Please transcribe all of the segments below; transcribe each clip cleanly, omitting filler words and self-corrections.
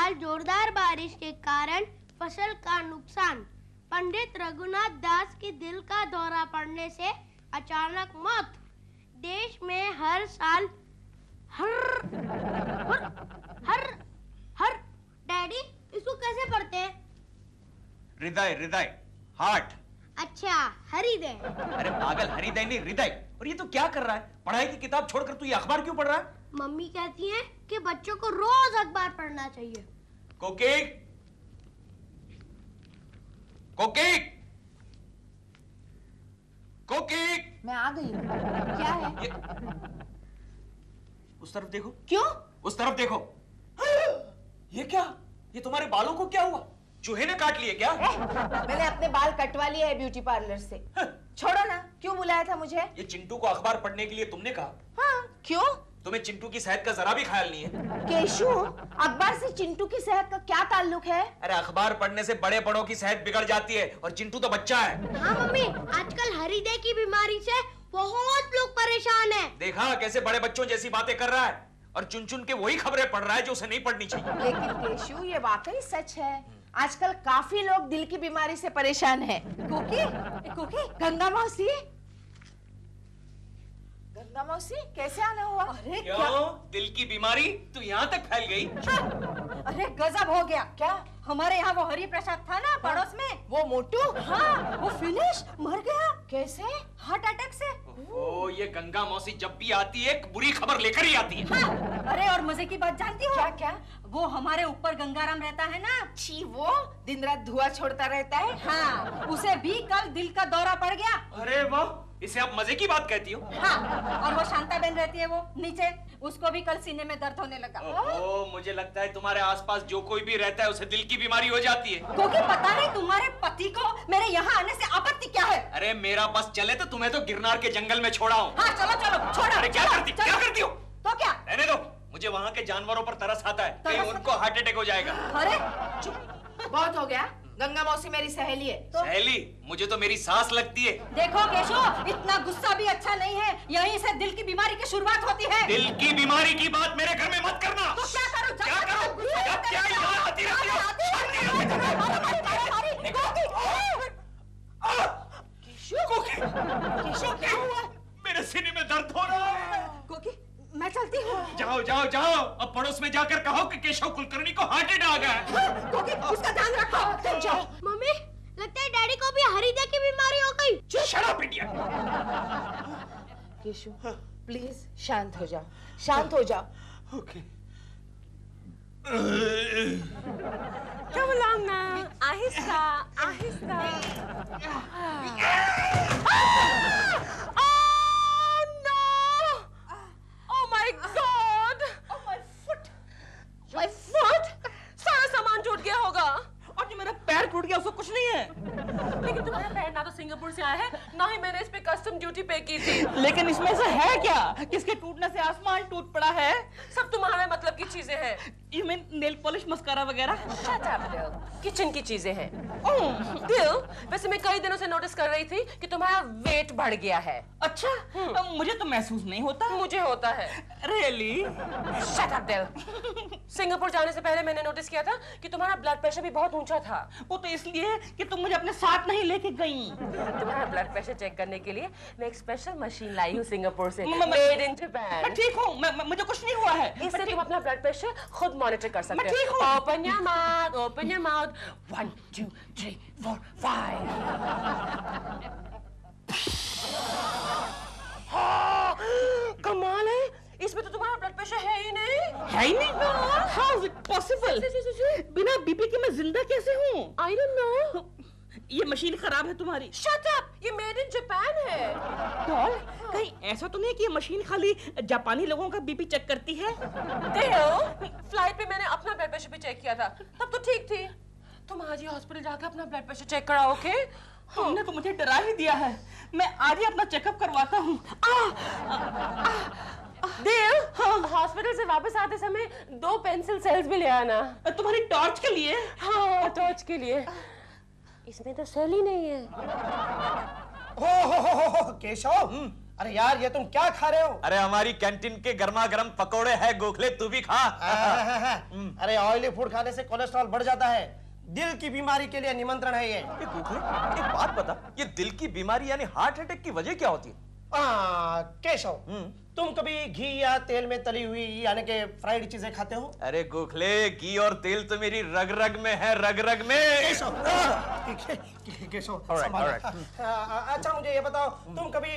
साल जोरदार बारिश के कारण फसल का नुकसान। पंडित रघुनाथ दास की दिल का दौरा पड़ने से अचानक मौत। देश में हर साल हर डैडी इसको कैसे पढ़ते हैं? हृदय हृदय हार्ट। अच्छा हृदय। अरे पागल, हृदय नहीं हृदय। और ये तो क्या कर रहा है? पढ़ाई की किताब छोड़कर तू ये अखबार क्यों पढ़ रहा है? मम्मी कहती है कि बच्चों को रोज अखबार पढ़ना चाहिए। कोकी कोकी कोकी, मैं आ गई हूँ। क्या है? उस तरफ देखो। क्यों? उस तरफ देखो। ये क्या? ये तुम्हारे बालों को क्या हुआ? चूहे ने काट लिए क्या? मैंने अपने बाल कटवा लिए है ब्यूटी पार्लर से। छोड़ो ना, क्यों बुलाया था मुझे? ये चिंटू को अखबार पढ़ने के लिए तुमने कहा? हाँ, क्यों? तुम्हें चिंटू की सेहत का जरा भी ख्याल नहीं है। केशु, अखबार से चिंटू की सेहत का क्या ताल्लुक है? अरे अखबार पढ़ने से बड़े बड़ों की सेहत बिगड़ जाती है और चिंटू तो बच्चा है। हाँ मम्मी, आजकल हृदय की बीमारी से बहुत लोग परेशान हैं। देखा कैसे बड़े बच्चों जैसी बातें कर रहा है और चुन चुन के वही खबरें पढ़ रहा है जो उसे नहीं पढ़नी चाहिए। लेकिन केशु, ये वाकई सच है। आजकल काफी लोग दिल की बीमारी से परेशान हैं। कुकी, गंगा मौसी, गंगा मौसी, कैसे आना हुआ? अरे क्यों? क्या? दिल की बीमारी तो यहाँ तक फैल गई? अरे गजब हो गया। क्या? हमारे यहाँ वो हरि प्रसाद था ना पड़ोस में, वो मोटू? हाँ, वो फिनिश मर गया। कैसे? हार्ट अटैक से। ओ, ये गंगा मौसी जब भी आती है एक बुरी खबर लेकर ही आती है। हाँ, अरे और मजे की बात जानती हो? क्या क्या? वो हमारे ऊपर गंगाराम रहता है ना, छी, वो दिन रात धुआं छोड़ता रहता है। हाँ, उसे भी कल दिल का दौरा पड़ गया। अरे वाह, इसे आप मजे की बात कहती हो? हाँ, और वो शांता बहन रहती है वो नीचे, उसको भी कल सीने में दर्द होने लगा। ओह, मुझे लगता है तुम्हारे आसपास जो कोई भी रहता है उसे दिल की बीमारी हो जाती है। क्योंकि पता नहीं तुम्हारे पति को मेरे यहाँ आने से आपत्ति क्या है? अरे मेरा बस चले तो तुम्हें तो गिरनार के जंगल में छोड़ा हूँ। हाँ चलो चलो, छोड़ो। अरे क्या करती हो? तो क्या? रहने दो, मुझे वहाँ के जानवरों पर तरस आता है, कहीं उनको हार्ट अटैक हो जाएगा। अरे चुप, बहुत हो गया। गंगा मौसी मेरी सहेली है। तो सहेली? मुझे तो मेरी सास लगती है। देखो केशव, इतना गुस्सा भी अच्छा नहीं है। यहीं से दिल की बीमारी की शुरुआत होती है। दिल की बीमारी की बात मेरे घर में मत करना। तो क्या करूं? क्या करूं? क्या यहाँ आती रहती हो? केशव, क्या हुआ? मेरे सीने में दर्द हो रहा है। कोकी, मैं चलती हूँ। जाओ जाओ जाओ, अब पड़ोस में जाकर कहो कि केशव कुलकर्णी को हार्ट अटैक आ गया है। कोकी, उसका ध्यान रखो। तुम जाओ। मम्मी, लगता है डैडी को भी हृदय की बीमारी हो गई। Shut up idiot. Keshu, please शांत हो जाओ, शांत हो जाओ। ओके। Come along now. आहिस्ता, आहिस्ता। Oh no! Oh my God! Oh my foot! My foot? सारा सामान टूट गया होगा। और जो मेरा पैर टूट गया उसको कुछ नहीं है। लेकिन तुम्हारा पैर ना तो सिंगापुर से आया है, ना ही मैंने इस पे कस्टम ड्यूटी पे की थी। लेकिन इसमें से है क्या? किसके टूटने से आसमान टूट पड़ा है? सब तुम्हारे मतलब की चीजें हैं। You mean nail polish, mascara वगैरह? Shut up, Dill. किचन की चीजें हैं। Dill, वैसे मैं कई दिनों से नोटिस कर रही थी कि तुम्हारा वेट बढ़ गया है। अच्छा, मुझे तो महसूस नहीं होता। मुझे होता है। Really? Shut up, Dill. Singapore जाने से पहले मैंने नोटिस किया था कि तुम्हारा ब्लड प्रेशर भी बहुत ऊंचा था। वो तो इसलिए कि तुम मुझे अपने साथ नहीं लेके गई। तुम्हारा ब्लड प्रेशर चेक करने के लिए मैं एक स्पेशल मशीन लाई हूँ सिंगापुर से, मैं मेड इन जापान। मैं ठीक हूँ, मुझे कुछ नहीं हुआ है। इससे तुम अपना ब्लड प्रेशर खुद मॉनिटर कर सकते मैं ठीक हूँ। हो। Open your mouth, open your mouth. 1 2 3 4 5। कमाल है, इसमें तो तुम्हारा ब्लड प्रेशर है ही नहीं। है ही नहीं? How is it possible? बिना बीपी के मैं जिंदा कैसे हूँ? I don't know. ये मशीन खराब है तुम्हारी। Shut up! ये मेड इन जापान है। डॉल, कहीं ऐसा तो नहीं कि ये मशीन खाली जापानी लोगों का बीपी चेक करती है? फ्लाइट पे मैंने अपना ब्लड प्रेशर भी चेक किया था, तब तो ठीक थी। तुम आज ही हॉस्पिटल जाकर अपना ब्लड प्रेशर चेक कराओ, ओके? तुमने तो मुझे डरा ही दिया है। मैं आज ही अपना चेकअप करवाता हूँ। देव, हॉस्पिटल से वापस आते समय 2 पेंसिल सेल्स भी ले आना। तुम्हारी टॉर्च के लिए? हाँ, टॉर्च के लिए। इसमें तो सेल ही नहीं है। हो केशव, अरे यार ये तुम क्या खा रहे हो? अरे हमारी कैंटीन के गर्मा गर्म पकोड़े हैं गोखले, तू भी खा। अरे ऑयली फूड खाने से कोलेस्ट्रॉल बढ़ जाता है, दिल की बीमारी के लिए निमंत्रण है ये। गोखले एक बात बता, ये दिल की बीमारी यानी हार्ट अटैक की वजह क्या होती है? केशव, तुम कभी घी या तेल में तली हुई यानी कि फ्राइड चीजें खाते हो? अरे गोखले, घी और तेल तो मेरी रग रग में है, रग रग में। केशव alright. अच्छा मुझे ये बताओ, तुम कभी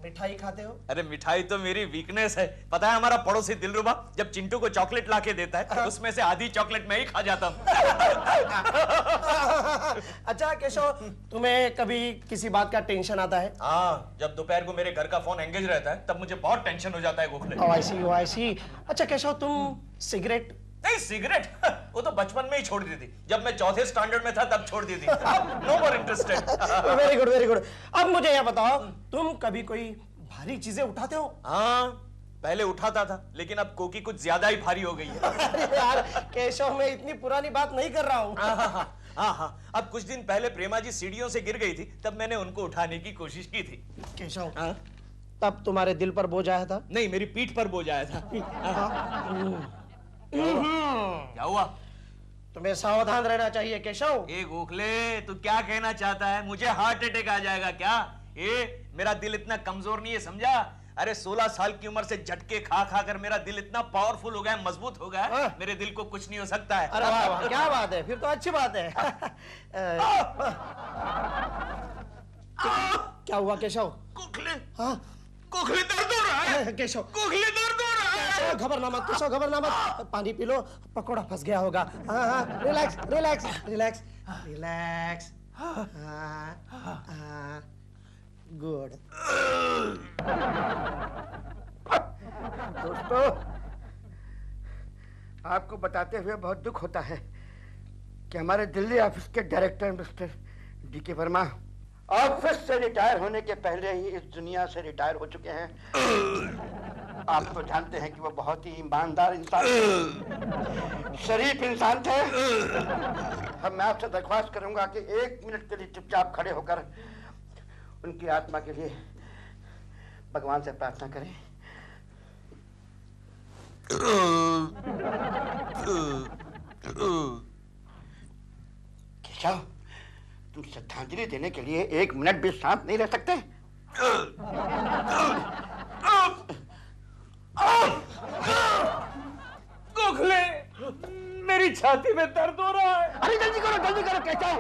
मिठाई खाते हो? अरे मिठाई तो मेरी वीकनेस है। पता है हमारा पड़ोसी दिलरुबा जब चिंटू को चॉकलेट लाके देता है उसमें से आधी चॉकलेट मैं ही खा जाता हूँ। अच्छा केशव, तुम्हें कभी किसी बात का टेंशन आता है? हाँ, जब दोपहर को मेरे घर का फोन एंगेज रहता है तब मुझे बहुत टेंशन हो जाता है गोखले। Oh, I see. अच्छा केशव, तुम सिगरेट? नहीं, सिगरेट वो तो बचपन में ही छोड़ दी थी, जब मैं चौथे स्टैंडर्ड में था तब छोड़ दी थी। No more interested. Very good. अब मुझे यह बताओ, तुम कभी कोई भारी चीजें उठाते हो? हाँ, पहले उठाता था लेकिन अब कोकी कुछ ज्यादा ही भारी हो गई है। अरे यार केशव, मैं इतनी पुरानी बात नहीं कर रहा हूँ। हाँ, अब कुछ दिन पहले प्रेमा जी सीढ़ियों से गिर गई थी, तब मैंने उनको उठाने की कोशिश की थी। केशव, तब तुम्हारे दिल पर बोझ आया था? नहीं, मेरी पीठ पर बोझ आया था। क्या हुआ? तुम्हें सावधान रहना चाहिए केशव। ए गोखले, तू क्या कहना चाहता है? मुझे हार्ट अटैक आ जाएगा क्या? मेरा दिल इतना कमजोर नहीं है, समझा? अरे 16 साल की उम्र से झटके खा खा कर मेरा दिल इतना पावरफुल हो गया है, मजबूत हो गया है, मेरे दिल को कुछ नहीं हो सकता है। अरे वाह, क्या बात है, फिर तो अच्छी बात है। क्या हुआ केशव? गोखले, हाँ गोखले दर्द हो रहा है। केशव, गोखले दर्द हो रहा है। घबरना मत केशव, घबरना मत, पानी पी लो, पकोड़ा फंस गया होगा। हाँ, रिलैक्स। गुड। दोस्तों, आपको बताते हुए बहुत दुख होता है कि हमारे दिल्ली ऑफिस के director mister D K Verma office से रिटायर होने के पहले ही इस दुनिया से रिटायर हो चुके हैं। आप तो जानते हैं कि वो बहुत ही ईमानदार इंसान थे, शरीफ इंसान थे। अब मैं आपसे दरख्वास्त करूंगा कि 1 मिनट के लिए चुपचाप खड़े होकर उनकी आत्मा के लिए भगवान से प्रार्थना करें। केशव, तुम श्रद्धांजलि देने के लिए 1 मिनट भी शांत नहीं रह सकते? गोखले, मेरी छाती में दर्द हो रहा है। अरे जल्दी करो केशव,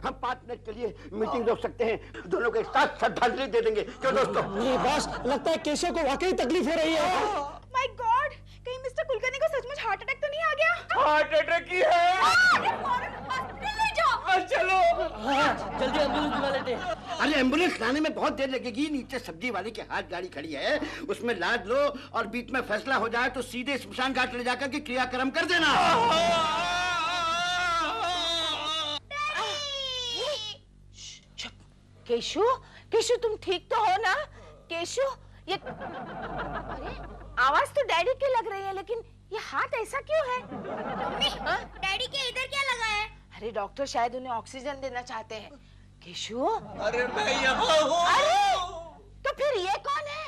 हम 5 मिनट के लिए मीटिंग रोक सकते हैं, दोनों को एक साथ श्रद्धांजलि दे देंगे। क्यों दोस्तों? नहीं बॉस, लगता है केशव को वाकई तकलीफ हो रही है। माय गॉड, कहीं मिस्टर कुलकर्णी को सचमुच हार्ट अटैक तो नहीं आ गया? हार्ट अटैक ही है। हॉस्पिटल ले जाओ। चलो, जल्दी एम्बुलेंस बुला लेते हैं। अरे एम्बुलेंस लाने में बहुत देर लगेगी, नीचे सब्जी वाले के हाथ गाड़ी खड़ी है, उसमें लाद लो और बीच में फैसला हो जाए तो सीधे स्मशान घाट ले जाकर के क्रियाक्रम कर देना। केशु, तुम ठीक तो हो ना? केशु, ये अरे आवाज तो डैडी की लग रही है, लेकिन ये हाथ ऐसा क्यों है? मम्मी, डैडी के इधर क्या लगा है? अरे डॉक्टर शायद उन्हें ऑक्सीजन देना चाहते हैं। केशु, अरे मैं यहाँ हूँ। अरे तो फिर ये कौन है?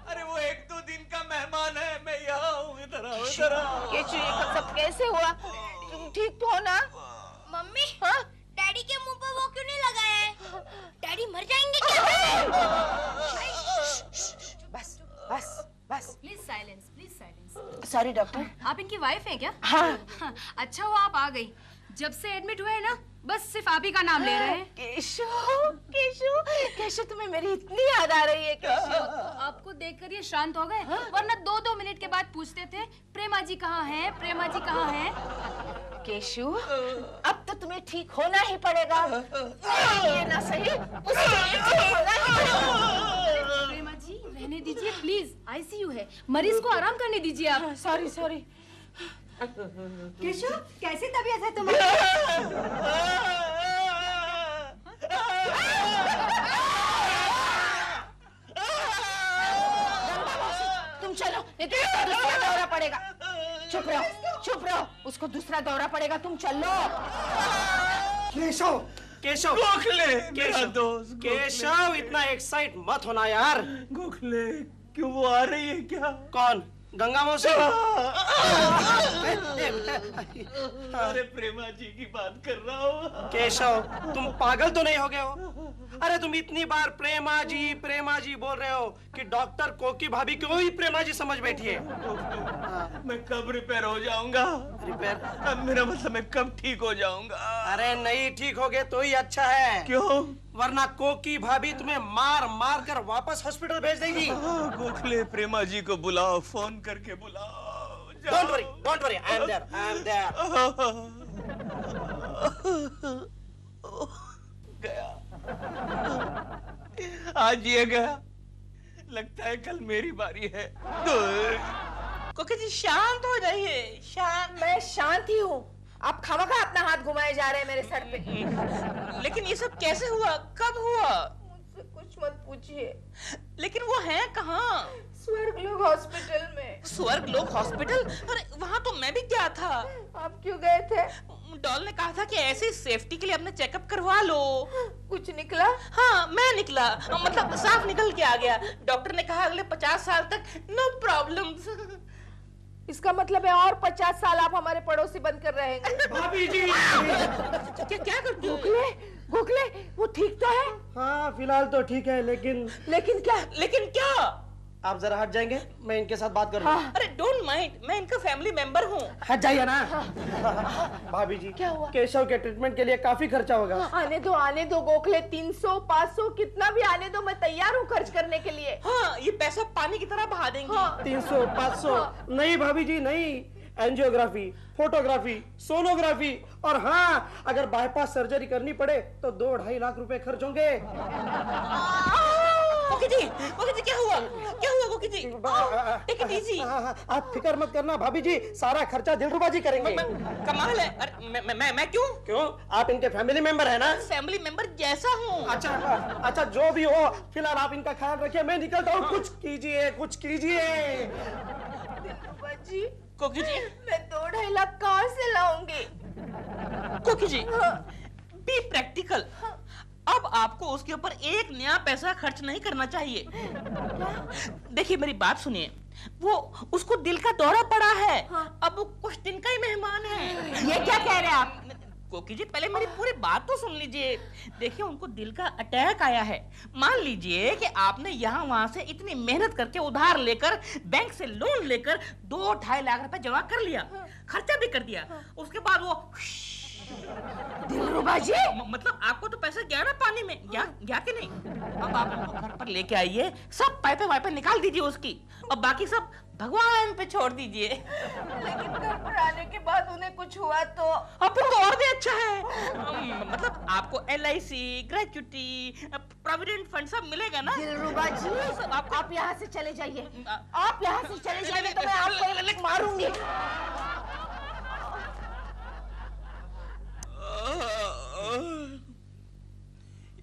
अरे वो 1-2 दिन का मेहमान है, मैं यहाँ हूँ, इधर आओ। केशु, ये सब कैसे हुआ? तुम ठीक तो हो ना? मम्मी, हाँ? डैडी के मुंह पर वो क्यों नहीं लगा है? डैडी मर जाएंगे क्या? बस। Please silence. Sorry doctor. आप इनकी वाइफ हैं क्या? हाँ। अच्छा हुआ आप आ गई। जब से एडमिट हुए हैं ना, बस सिर्फ आप ही का नाम ले रहे हैं। केशु, तुम्हें मेरी इतनी याद आ रही है केशु। आपको देखकर ये शांत हो गए, वरना 2-2 मिनट के बाद पूछते थे प्रेमा जी कहाँ हैं, प्रेमा जी कहाँ हैं। केशु, अब तो तुम्हें ठीक होना ही पड़ेगा। ये ना सही, उसके ठीक होना ही पड़ेगा। प्रेमा जी रहने दीजिए प्लीज, आईसीयू है, मरीज को आराम करने दीजिए आप। सॉरी। केशु, कैसी तबीयत है तुम्हारी? तुम चलो, नहीं तो उसको दूसरा दौरा पड़ेगा। चुप रहो, उसको दूसरा दौरा पड़ेगा, तुम चलो। केशव, केशव गोखले मेरा दोस्त केशव इतना एक्साइट मत होना यार। गोखले क्यों वो आ रही है क्या? कौन? गंगा मौसी? अरे प्रेमा जी की बात कर रहा हूँ। केशव तुम पागल तो नहीं हो गए हो? अरे तुम इतनी बार प्रेमा जी बोल रहे हो कि डॉक्टर कोकी भाभी को ही प्रेमा जी समझ बैठी है। मैं कब रिपेयर हो जाऊंगा? रिपेयर? अब मेरा मतलब मैं कब ठीक हो जाऊंगा? अरे नहीं ठीक हो गए तो ही अच्छा है। क्यों? वरना कोकी भाभी तुम्हें मार मार कर वापस हॉस्पिटल भेज देगी। गोखले प्रेमा जी को बुलाओ, फोन करके बुलाओ। Don't worry, I am there. गया, आज ये गया, लगता है कल मेरी बारी है। कोकी जी शांत हो जाइए, शांत। मैं शांत ही हूँ, आप खामखा अपना हाथ घुमाए जा रहे हैं मेरे सर पे। लेकिन ये सब कैसे हुआ, कब हुआ? मुझसे कुछ मत पूछिए। लेकिन वो है कहाँ? स्वर्गलोक हॉस्पिटल में। स्वर्गलोक हॉस्पिटल? अरे वहाँ तो मैं भी गया था। आप क्यों गए थे? डॉल ने कहा था कि ऐसे सेफ्टी के लिए अपना चेकअप करवा लो। कुछ निकला? हाँ मैं निकला, मतलब साफ निकल के आ गया। डॉक्टर ने कहा अगले 50 साल तक नो प्रॉब्लम्स। इसका मतलब है और 50 साल आप हमारे पड़ोसी बनकर रहेंगे। भाभी जी क्या करती हो? गोखले वो ठीक तो है? हाँ फिलहाल तो ठीक है, लेकिन क्या? आप जरा हट जाएंगे, मैं इनके साथ बात करूंगा। हाँ। अरे डोंट माइंड, मैं इनका फैमिली मेंबर हूँ। हट जाइए ना। हाँ। भाभी जी क्या हुआ? केशव के ट्रीटमेंट के लिए काफी खर्चा होगा। हाँ, आने दो गोखले, 300 500 कितना भी आने दो, मैं तैयार हूँ खर्च करने के लिए। हाँ ये पैसा पानी की तरह बहा देंगे। हाँ। 300 500 नहीं भाभी जी नहीं, एंजियोग्राफी, फोटोग्राफी, सोनोग्राफी और हाँ अगर बाईपास सर्जरी करनी पड़े तो 2-2.5 लाख रुपए खर्च होंगे। कोकी जी क्या हुआ कोकी जी? Take it easy. आप फिक्र मत करना भाभी जी, सारा खर्चा दिलरुबा जी करेंगे। कमाल है। अरे मैं क्यों? आप इनके फैमिली मेंबर है ना? फैमिली मेंबर जैसा हूँ। अच्छा जो भी हो, फिलहाल आप इनका ख्याल रखिए, मैं निकलता हूँ। कुछ कीजिए। जी कोकी जी मैं 2-2.5 लाख कहाँ से लाऊंगी? कोकी जी बी प्रैक्टिकल। अब आपको उसके ऊपर एक नया पैसा खर्च नहीं करना चाहिए। देखिए मेरी बात सुनिए, वो उसको दिल का दौरा पड़ा है। हाँ। अब वो कुछ दिन का ही मेहमान है। ये क्या कह रहे हैं आप? कोकी जी पहले मेरी पूरी बात तो सुन लीजिए। देखिए उनको दिल का अटैक आया है। मान लीजिए कि आपने यहाँ वहां से इतनी मेहनत करके उधार लेकर, बैंक से लोन लेकर 2-2.5 लाख रुपए जमा कर लिया। हाँ। खर्चा भी कर दिया। उसके बाद वो दिलरुबा जी मतलब आपको तो पैसा गया ना पानी में, गया कि नहीं? अब आप उनको घर पर लेके आइए, सब पाइपे वाइपे निकाल दीजिए उसकी, और बाकी सब भगवान पे छोड़ दीजिए। लेकिन घर पर आने के बाद उन्हें कुछ हुआ तो? अब तो और भी अच्छा है। मतलब आपको LIC, ग्रेच्युटी, प्रोविडेंट फंड सब मिलेगा ना? दिलरुबा जी आप यहाँ से चले जाइए, आप यहाँ से चले जाइए तो मैं आपको मारूंगी।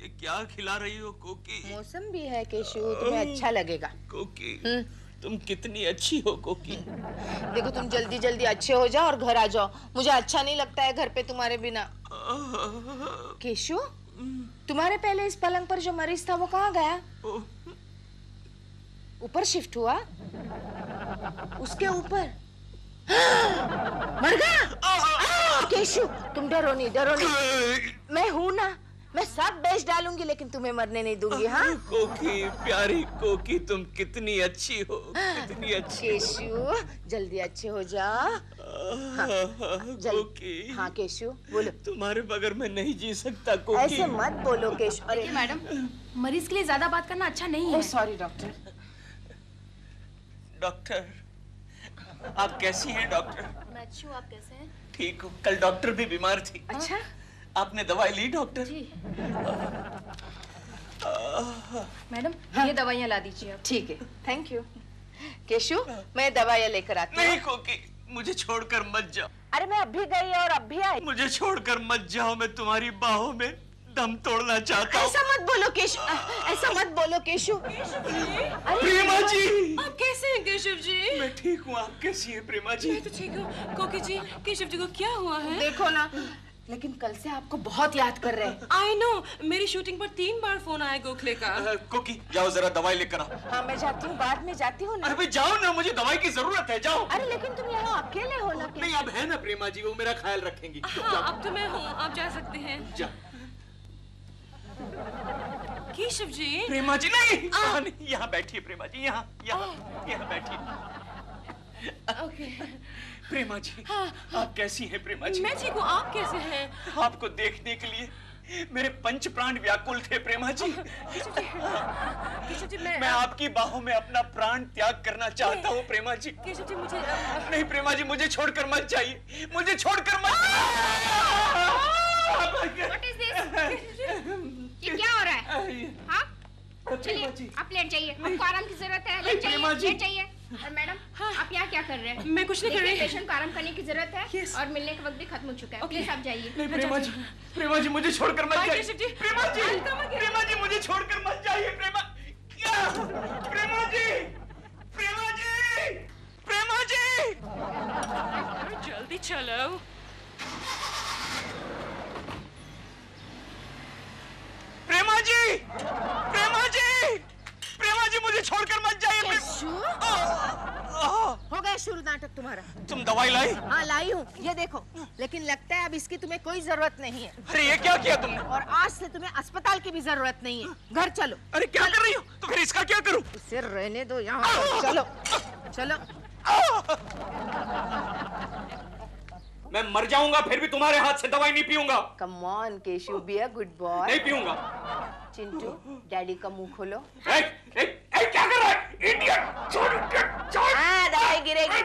ये क्या खिला रही हो कोकी? मौसम भी है केशु, तुम्हें अच्छा लगेगा। कोकी तुम कितनी अच्छी हो कोकी। देखो तुम जल्दी जल्दी अच्छे हो जाओ और घर आ जाओ, मुझे अच्छा नहीं लगता है घर पे तुम्हारे बिना। केशु तुम्हारे पहले इस पलंग पर जो मरीज था वो कहाँ गया? ऊपर शिफ्ट हुआ? उसके ऊपर मर गया? केशु तुम डरो नहीं, मैं हूं ना, मैं सब बेच डालूंगी लेकिन तुम्हें मरने नहीं दूंगी। हाँ कोकी प्यारी कोकी, तुम कितनी अच्छी हो, कितनी अच्छी। केशु जल्दी अच्छे हो जा। कोकी हाँ केशु बोलो। तुम्हारे बगैर मैं नहीं जी सकता कोकी। ऐसे मत बोलो केशु। अरे मैडम मरीज के लिए ज्यादा बात करना अच्छा नहीं है। Sorry doctor. डॉक्टर आप कैसी हैं डॉक्टर? मैं अच्छी हूँ, आप कैसे हैं? ठीक हूँ। कल डॉक्टर भी बीमार थी। अच्छा आपने दवाई ली डॉक्टर? जी। मैडम ये दवाइयाँ ला दीजिए आप। ठीक है थैंक यू। केशु मैं दवाइयाँ लेकर आती हूँ। नहीं कोकी मुझे छोड़कर मत जाओ। अरे मैं अभी गई और अभी आई। मुझे छोड़कर मत जाओ, मैं तुम्हारी बाहों में दम तोड़ना चाहता हूँ। ऐसा मत बोलो केशु, ऐसा मत बोलो केशु। प्रेमा जी आप कैसे हैं केशव जी? मैं ठीक हूँ, आप कैसी हैं प्रेमा जी? मैं तो ठीक हूँ। कोकी जी केशव जी को क्या हुआ है? देखो ना लेकिन कल से आपको बहुत याद कर रहे हैं। आई नो, मेरी शूटिंग पर 3 बार फोन आया गोखले का। कोकी जाओ जरा दवाई लेकर आओ। हाँ मैं जाती हूँ, बाद में जाती हूँ ना। अरे भाई जाओ ना, मुझे दवाई की जरूरत है, जाओ। अरे लेकिन तुम यहाँ अकेले हो ना। नहीं अब है ना प्रेमा जी, वो मेरा ख्याल रखेंगी। हाँ अब तो मैं हूँ, आप जा सकते हैं। जा। केशव जी। प्रेमा जी नहीं, यहाँ बैठिए प्रेमा जी, यहाँ बैठिए। ओके। प्रेमा जी हाँ, आप कैसी हैं प्रेमा जी? मैं ठीक हूँ, आप कैसे हैं? आपको देखने के लिए मेरे पंच प्राण व्याकुल थे प्रेमा जी। केशव जी मैं आपकी बाहों में अपना प्राण त्याग करना चाहता हूँ प्रेमा जी। केशव जी मुझे नहीं प्रेमा जी, मुझे छोड़कर मत जाइए, मुझे छोड़कर मत। What is this? ये क्या हो रहा है? हाँ? चलिए आप लेट जाइए, आपको आराम की जरूरत है, लेट जाइए। और मैडम आप यहाँ क्या कर रहे हैं? मैं कुछ नहीं कर रही। पेशेंट को आराम करने की जरूरत है और मिलने का वक्त भी खत्म हो चुका है। प्लीज आप जाइए। नहीं प्रेमा जी मुझे छोड़कर मत जाइए। प्रेमा जी मुझे छोड़कर मत जाइए। प्रेमा जी जल्दी चलो। प्रेमा जी मुझे छोड़कर मत जाइए। हो गया शुरू नाटक तुम्हारा। तुम दवाई लाई? हाँ लाई हूँ, ये देखो। लेकिन लगता है अब इसकी तुम्हें कोई जरूरत नहीं है। अरे ये क्या किया तुमने? और आज से तुम्हें अस्पताल की भी जरूरत नहीं है। घर चलो। अरे क्या कर रही हो? तो फिर इसका क्या करूं? इसे रहने दो यहाँ। चलो चलो। मैं मर जाऊंगा फिर भी तुम्हारे हाथ से दवाई नहीं पीऊंगा। Come on Keshav, be a good boy. नहीं पीऊंगा। चिंटू डैडी का मुंह खोलो। क्या कर रहा है? इडियट! छोड़। हाँ दवाई गिरेगी।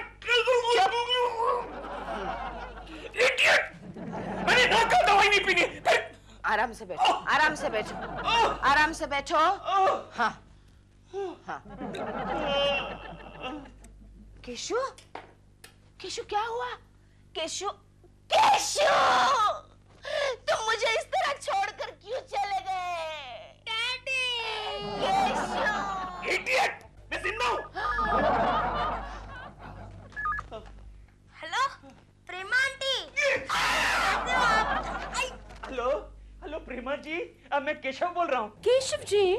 इडियट! मैंने कहा कल दवाई नहीं पीनी। आराम से बैठो, आराम से बैठो, आराम से बैठो। हाँ हाँ। केशु, केशु क्या हुआ? केशु, केशु, तुम मुझे इस तरह छोड़कर क्यों चले गए? डैडी! केशु! इडियट! मैं जिंदा हूँ। हेलो प्रेमा आंटी। हेलो प्रेमा जी, अब मैं केशव बोल रहा हूँ। केशव जी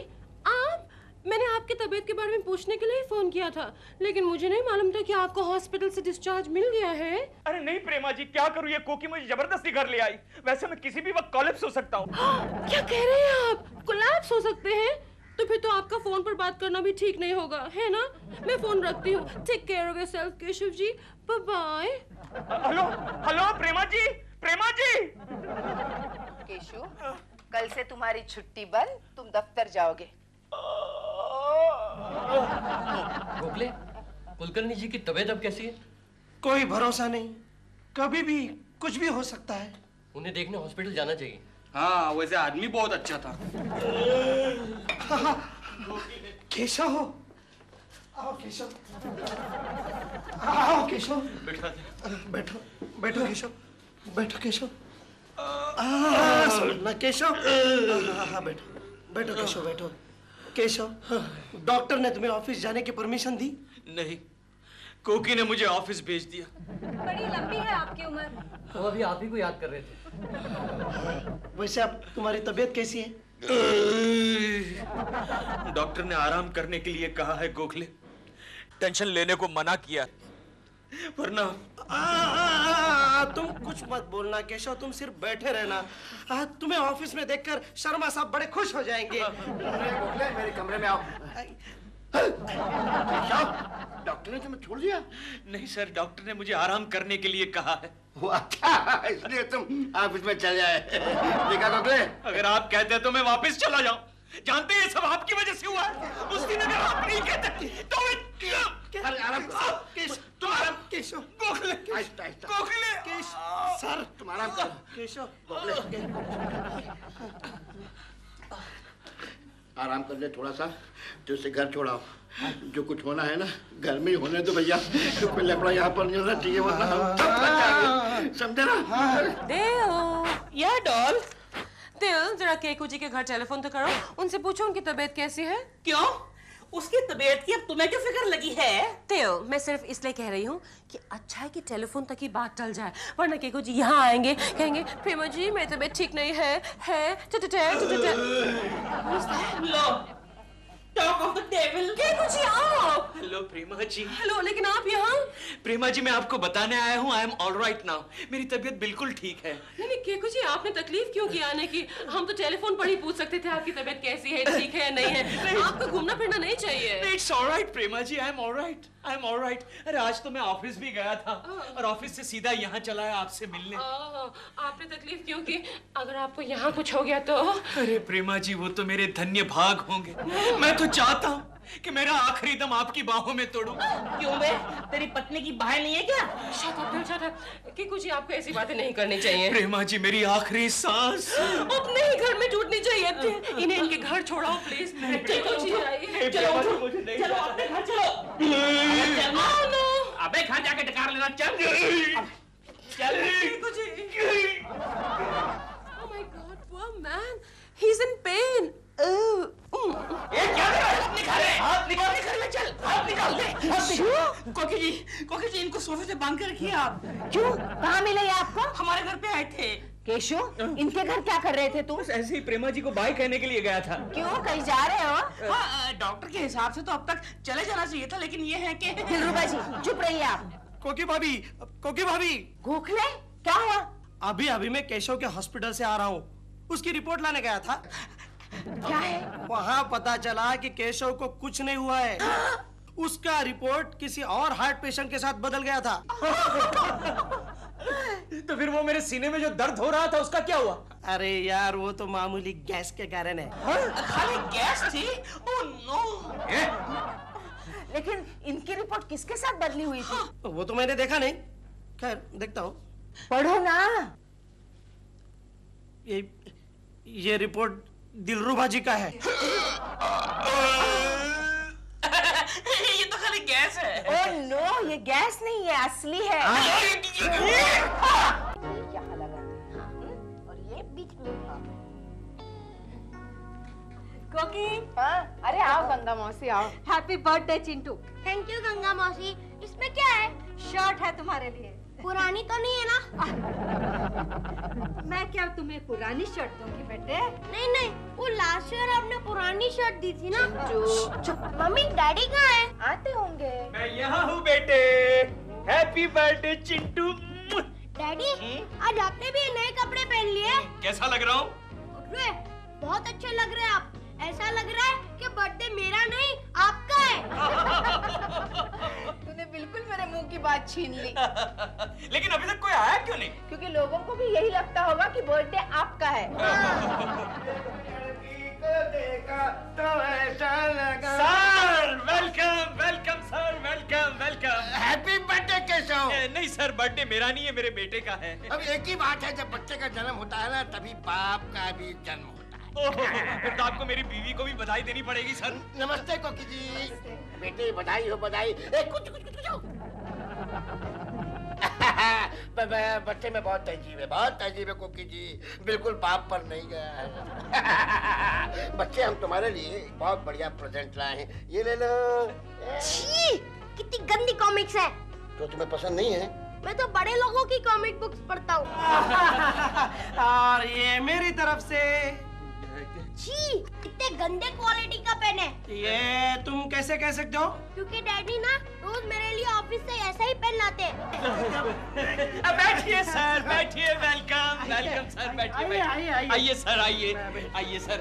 आप, मैंने आपकी तबीयत के बारे में पूछने के लिए फोन किया था, लेकिन मुझे नहीं मालूम था कि आपको हॉस्पिटल से डिस्चार्ज मिल गया है। अरे नहीं प्रेमा जी, क्या करूँ, ये कोकी मुझे जबरदस्ती घर ले आई। वैसे मैं किसी भी वक्त कोलैप्स हो सकता हूँ। क्या कह रहे हैं आप? कोलैप्स हो सकते हैं? तो फिर तो आपका फोन पर बात करना भी ठीक नहीं होगा, है ना? मैं फोन रखती हूँ। Take care of yourself Keshav ji, bye bye. Hello Prema ji, Prema ji. Keshu, कल से तुम्हारी छुट्टी बंद, तुम दफ्तर जाओगे। गोखले, कुलकर्णी जी की तबीयत अब कैसी है? कोई भरोसा नहीं, कभी भी कुछ भी हो सकता है। उन्हें देखने हॉस्पिटल जाना चाहिए। हाँ वैसे आदमी बहुत अच्छा था। केशव, आओ केशव, आओ केशव। बैठो बैठो केशव, बैठो केशव। ना केशव, हाँ बैठो बैठो केशव, बैठो। केशव, डॉक्टर ने तुम्हें ऑफिस जाने की परमिशन दी? नहीं, कोकी ने मुझे ऑफिस भेज दिया। बड़ी लंबी है आपकी उम्र। तो अभी आप ही को याद कर रहे थे। वैसे अब तुम्हारी तबीयत कैसी है? डॉक्टर ने आराम करने के लिए कहा है गोखले, टेंशन लेने को मना किया, वरना तुम कुछ मत बोलना केशव, तुम सिर्फ बैठे रहना। तुम्हें ऑफिस में देखकर शर्मा साहब बड़े खुश हो जाएंगे। मेरे कमरे में आओ। डॉक्टर ने तुम्हें छोड़ दिया? नहीं सर, डॉक्टर ने मुझे आराम करने के लिए कहा है। वो अच्छा, इसलिए तुम ऑफिस में चले आए। देखा गोखले, अगर आप कहते हैं तो मैं वापस चला जाऊं। जानते हैं ये सब आपकी वजह से हुआ है। उस दिन अगर आप नहीं कहते तो अरे आराम करो। तुम आराम, केशव, गोखले, आहिस्ता आहिस्ता। गोखले, सर तुम आराम करो। केशव, आराम कर ले थोड़ा सा, तो उसे घर छोड़ाओ। जो कुछ होना है ना घर में ही होने दो भैया। कोई लफड़ा यहाँ पर नहीं होना चाहिए, वरना समझे ना? दिल, या डॉल, दिल जरा केकू जी के घर टेलीफोन तो करो, उनसे पूछो उनकी तबीयत कैसी है। क्यों? उसकी तबीयत की अब तुम्हें क्यों फिक्र लगी है? तेओ, मैं सिर्फ इसलिए कह रही हूँ कि अच्छा है कि टेलीफोन तक ही बात टल जाए, वरना केको जी यहाँ आएंगे, कहेंगे प्रेमा जी मेरी तबीयत ठीक नहीं है लो, टॉक ऑफ द डेविल। केको जी आओ। हेलो प्रेमा जी। हेलो, लेकिन आप यहाँ? प्रेमा जी मैं आपको बताने आया हूँ, आई एम ऑल राइट नाउ। मेरी तबीयत बिल्कुल ठीक है। नहीं केको जी, आपने तकलीफ क्यों की आने की? हम तो टेलीफोन पर ही पूछ सकते थे आपकी तबीयत कैसी है, ठीक है नहीं है। आपको घूमना फिरना नहीं चाहिए। It's all right Prema ji, I am all right, I am all right. अरे आज तो मैं ऑफिस भी गया था और ऑफिस से सीधा यहाँ चला है आपसे मिलने। आपने तकलीफ क्यों की? अगर आपको यहाँ कुछ हो गया तो? अरे प्रेमा जी वो तो मेरे धन्य भाग होंगे। मैं तो चाहता हूँ कि मेरा आखिरी दम आपकी बाहों में तोड़ूं। क्यों बे? तेरी पत्नी की बाहें नहीं है क्या? Shut up. केको जी आपको ऐसी बातें नहीं करनी चाहिए। प्रेमा जी मेरी आखिरी सांस अपने ही घर में टूटनी चाहिए थी। इन्हें इनके घर छोड़ाओ प्लीज। केको जी आइए। चलो अपने घर चलो। अबे कहाँ जाके डकार लेना, चल। केको जी। Oh my God, poor man. He's in pain. ये क्या कर रहा है? हाथ निकाल घर में, चल हाथ निकाल दे। कोकी जी इनको सोफे से बांध के रखिए आप। क्यों? कहाँ मिले ये आपको? हमारे घर पे आए थे। केशु, इनके घर क्या कर रहे थे तुम? ऐसे ही प्रेमा जी को बाय कहने के लिए गया था। क्यों, कहीं जा रहे हो? हाँ, डॉक्टर के हिसाब से तो अब तक चले जाना चाहिए था, लेकिन ये है कि दिलरुबा जी चुप रहिए आप। कोकी भाभी। गोखले, क्या हुआ? अभी मैं केशव के हॉस्पिटल से आ रहा हूँ, उसकी रिपोर्ट लाने गया था। क्या है? वहाँ पता चला कि केशव को कुछ नहीं हुआ है। उसका रिपोर्ट किसी और हार्ट पेशेंट के साथ बदल गया था। तो फिर वो मेरे सीने में जो दर्द हो रहा था उसका क्या हुआ? अरे यार वो तो मामूली गैस के कारण है। खाली गैस थी? Oh no. लेकिन इनकी रिपोर्ट किसके साथ बदली हुई थी? वो तो मैंने देखा नहीं, खैर देखता हूँ। पढ़ो ना। ये रिपोर्ट दिलरुबा जी का है। ये तो खाली गैस है। ओह नो, ये गैस नहीं है, असली है। यहाँ लगाते हैं और ये बीच में। कोकी, अरे आओ गंगा मौसी आओ। Happy birthday Chintu. Thank you Ganga मौसी। इसमें क्या है? शर्ट है तुम्हारे लिए। पुरानी तो नहीं है ना? मैं क्या तुम्हें पुरानी शर्ट दूंगी बेटे? नहीं, वो लास्ट ईयर आपने पुरानी शर्ट दी थी ना। मम्मी डैडी कहाँ है? आते होंगे। मैं यहाँ हूँ बेटे। Happy birthday Chintu. डैडी, आज आपने भी नए कपड़े पहन लिए। कैसा लग रहा हूँ? बहुत अच्छे लग रहे हैं आप। ऐसा लग रहा है कि बर्थडे मेरा नहीं आपका है। तूने बिल्कुल मेरे मुंह की बात छीन ली। लेकिन अभी तक कोई आया क्यों नहीं? क्योंकि लोगों को भी यही लगता होगा कि बर्थडे आपका है। देखा तो ऐसा लगा। Sir welcome sir, welcome. Happy birthday Keshav. नहीं सर, बर्थडे मेरा नहीं है, मेरे बेटे का है। अब एक ही बात है, जब बच्चे का जन्म होता है ना तभी बाप का भी जन्म होता है। फिर तो आपको मेरी बीवी को भी बधाई देनी पड़ेगी सर। नमस्ते कोकी जी। बेटे बधाई हो बधाई। कुछ बच्चे में बहुत तहजीब है कोकी जी, बिल्कुल बाप पर नहीं गया है। बच्चे हम तुम्हारे लिए बहुत बढ़िया प्रेजेंट लाए हैं, ये ले लो। छी, कितनी गंदी कॉमिक्स है। तो तुम्हें पसंद नहीं है? मैं तो बड़े लोगों की कॉमिक बुक्स पढ़ता हूँ। और ये मेरी तरफ से। छी, कितने गंदे क्वालिटी का पेन है। ये तुम कैसे कह सकते हो? क्योंकि डैडी ना रोज मेरे लिए ऑफिस से ऐसा ही पेन लाते हैं। बैठिए सर, बैठिए। वेलकम सर, बैठिए। आइए सर, आइए सर।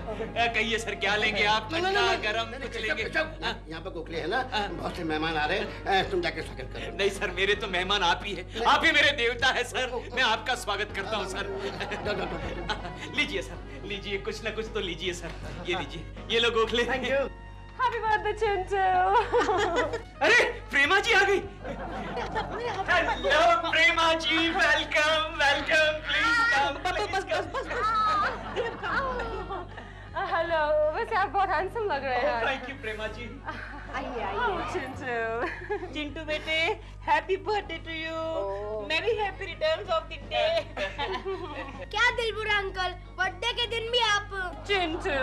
कहिए सर, क्या लेंगे आप? ठंडा गरम कुछ लेंगे? यहाँ पे गोखले है ना, बहुत से मेहमान आ रहे हैं, तुम जाके स्वागत करो। नहीं सर, मेरे तो मेहमान आप ही है, आप ही मेरे देवता है सर। मैं आपका स्वागत करता हूँ सर। लीजिए सर, लीजिए, कुछ ना कुछ तो लीजिए सर। ये लीजिए, ये लो Gokhale. Thank you. Happy birthday Chintu. अरे प्रेमा जी आ गई। Hello Prema ji, welcome. Please come. Hello, वैसे आप बहुत हैंडसम लग रहे हैं। Thank you Prema ji. आइए चिंटू। चिंटू बेटे, happy birthday to you. Very happy returns of the day. क्या दिलबुरा अंकल, बर्थडे के दिन भी आप। चिंटू,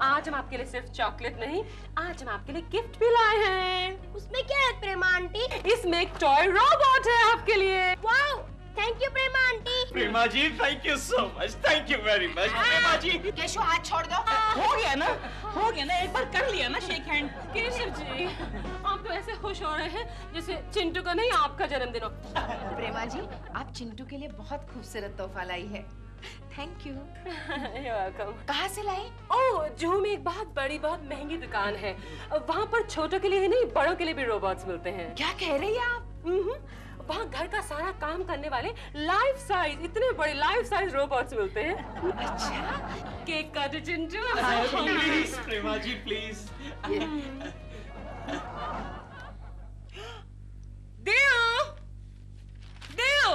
आज हम आपके लिए सिर्फ चॉकलेट नहीं, आज हम आपके लिए गिफ्ट भी लाए हैं। उसमें क्या है प्रेमा आंटी? इसमें एक टॉय रोबोट है आपके लिए। Wow, thank you Prema aunty. Prema ji, thank you so much, thank you very much Prema ji. Keshav, हाथ छोड़ दो। हो गया ना, हो गया ना, एक बार कर लिया ना शेक हैंड। केशव जी, आप तो ऐसे खुश हो रहे हैं जैसे चिंटू का नहीं आपका जन्मदिन हो। प्रेमा जी, आप चिंटू के लिए बहुत खूबसूरत तोहफा लाई है। Thank you. वेलकम। कहाँ से लाई? ओह, जुहू में एक बहुत बड़ी, बहुत महंगी दुकान है। वहाँ पर छोटों के लिए ही नहीं, बड़ों के लिए भी रोबोट्स मिलते हैं। क्या कह रही हैं आप? वहाँ घर का सारा काम करने वाले लाइफ साइज, इतने बड़े लाइफ साइज रोबोट्स मिलते हैं। अच्छा, केक काटो चिंटू। Please Prema ji, please. देओ, देओ।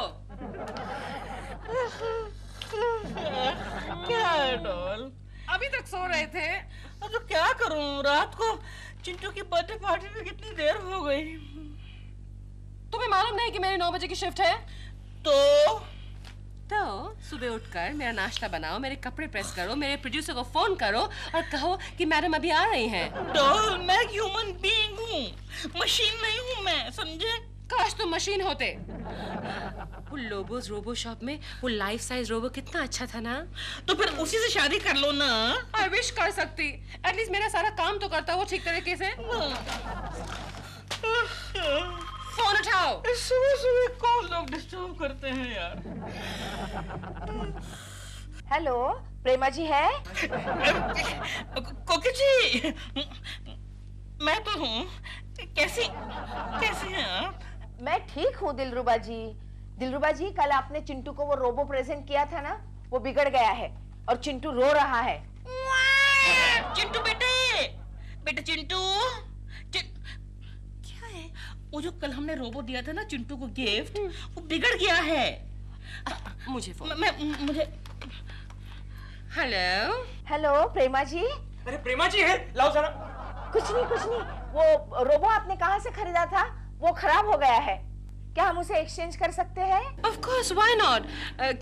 क्या है डॉल? अभी तक सो रहे थे। तो क्या करूं, रात को चिंटू की बर्थडे पार्टी में कितनी देर हो गई। तुम्हें मालूम नहीं कि मेरी 9 बजे की शिफ्ट है? तो सुबह उठकर मेरा नाश्ता बनाओ, मेरे कपड़े प्रेस करो, मेरे प्रोड्यूसर को फोन करो और कहो कि मैडम अभी आ रही हैं। डॉल, मैं ह्यूमन बीइंग हूँ, मशीन नहीं हूँ मैं, समझे? काश तुम मशीन होते। वो लोबोस रोबो शॉप में वो लाइफ साइज रोबो कितना अच्छा था ना। तो फिर उसी से शादी कर लो ना। आई विश कर सकती, एटलीस्ट मेरा सारा काम तो करता वो ठीक तरीके से। फोन उठाओ। सुबह सुबह कौन लोग डिस्टर्ब करते हैं यार। हेलो, प्रेमा जी है? कोकी जी, मैं तो हूँ। कैसी हैं आप? मैं ठीक हूँ दिलरुबा जी। दिलरुबा जी, कल आपने चिंटू को वो रोबो प्रेजेंट किया था ना, वो बिगड़ गया है और चिंटू रो रहा है। चिंटू बेटे, बेटे चिंटू, क्या है? वो जो कल हमने रोबो दिया था ना चिंटू को गिफ्ट, वो बिगड़ गया है। मुझे फोन। मुझे। हेलो हेलो प्रेमा जी। अरे प्रेमा जी है, लाओ जरा। कुछ नहीं, वो रोबो आपने कहाँ से खरीदा था? वो खराब हो गया है, क्या हम उसे एक्सचेंज कर सकते हैं? Of course, why not?